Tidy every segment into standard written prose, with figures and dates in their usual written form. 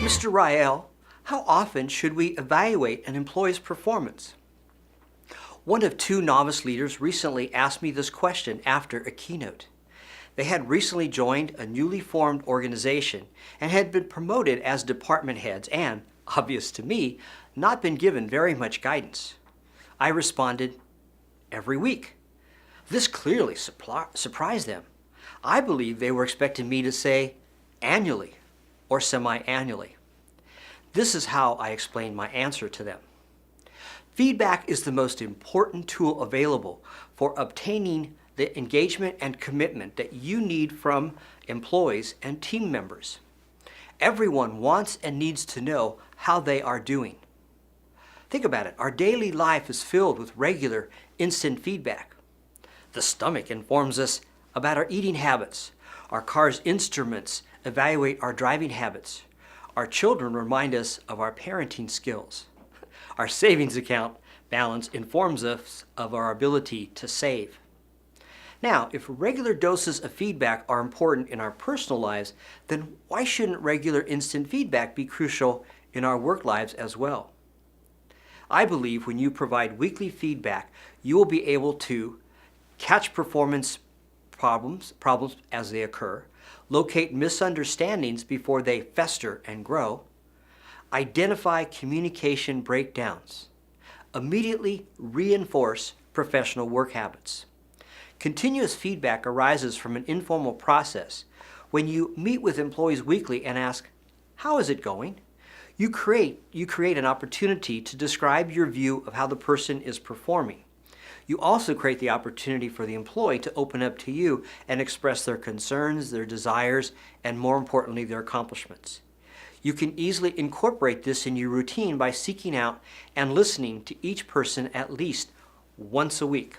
Mr. Rael, how often should we evaluate an employee's performance? One of two novice leaders recently asked me this question after a keynote. They had recently joined a newly formed organization and had been promoted as department heads and, obvious to me, not been given very much guidance. I responded, every week. This clearly surprised them. I believe they were expecting me to say annually or semi-annually. This is how I explained my answer to them. Feedback is the most important tool available for obtaining the engagement and commitment that you need from employees and team members. Everyone wants and needs to know how they are doing. Think about it. Our daily life is filled with regular, instant feedback. The stomach informs us about our eating habits. Our car's instruments evaluate our driving habits. Our children remind us of our parenting skills. Our savings account balance informs us of our ability to save. Now, if regular doses of feedback are important in our personal lives, then why shouldn't regular instant feedback be crucial in our work lives as well? I believe when you provide weekly feedback, you will be able to catch performance problems as they occur, locate misunderstandings before they fester and grow, identify communication breakdowns, immediately reinforce professional work habits. Continuous feedback arises from an informal process. When you meet with employees weekly and ask, how is it going? You create an opportunity to describe your view of how the person is performing. You also create the opportunity for the employee to open up to you and express their concerns, their desires, and more importantly, their accomplishments. You can easily incorporate this in your routine by seeking out and listening to each person at least once a week.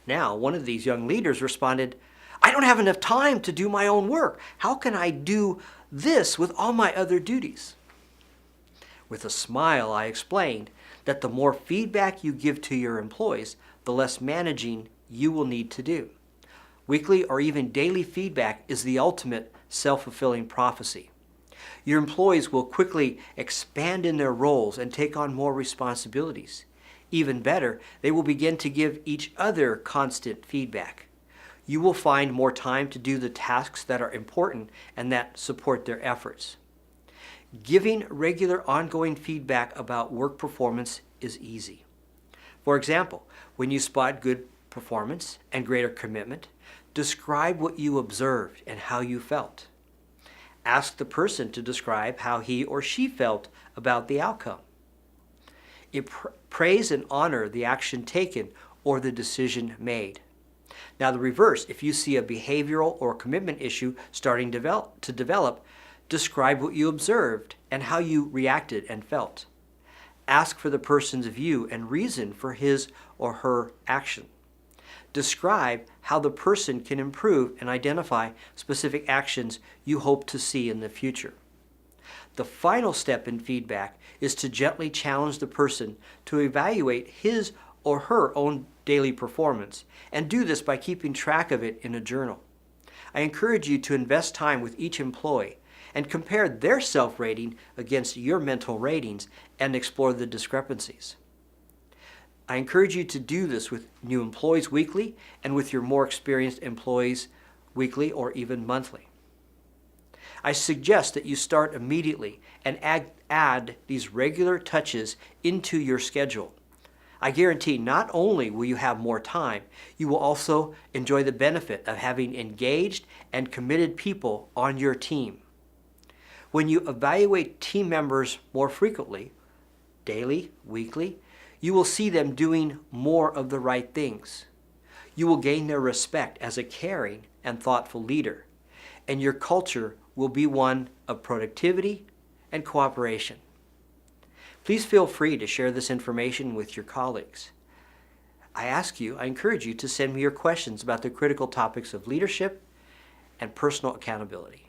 Now, one of these young leaders responded, I don't have enough time to do my own work. How can I do this with all my other duties? With a smile, I explained that the more feedback you give to your employees, the less managing you will need to do. Weekly or even daily feedback is the ultimate self-fulfilling prophecy. Your employees will quickly expand in their roles and take on more responsibilities. Even better, they will begin to give each other constant feedback. You will find more time to do the tasks that are important and that support their efforts. Giving regular ongoing feedback about work performance is easy. For example, when you spot good performance and greater commitment, describe what you observed and how you felt. Ask the person to describe how he or she felt about the outcome. Praise and honor the action taken or the decision made. Now the reverse, if you see a behavioral or commitment issue starting to develop, describe what you observed and how you reacted and felt. Ask for the person's view and reason for his or her action. Describe how the person can improve and identify specific actions you hope to see in the future. The final step in feedback is to gently challenge the person to evaluate his or her own daily performance, and do this by keeping track of it in a journal. I encourage you to invest time with each employee and compare their self-rating against your mental ratings and explore the discrepancies. I encourage you to do this with new employees weekly and with your more experienced employees weekly or even monthly. I suggest that you start immediately and add these regular touches into your schedule. I guarantee not only will you have more time, you will also enjoy the benefit of having engaged and committed people on your team. When you evaluate team members more frequently, daily, weekly, you will see them doing more of the right things. You will gain their respect as a caring and thoughtful leader, and your culture will be one of productivity and cooperation. Please feel free to share this information with your colleagues. I encourage you to send me your questions about the critical topics of leadership and personal accountability.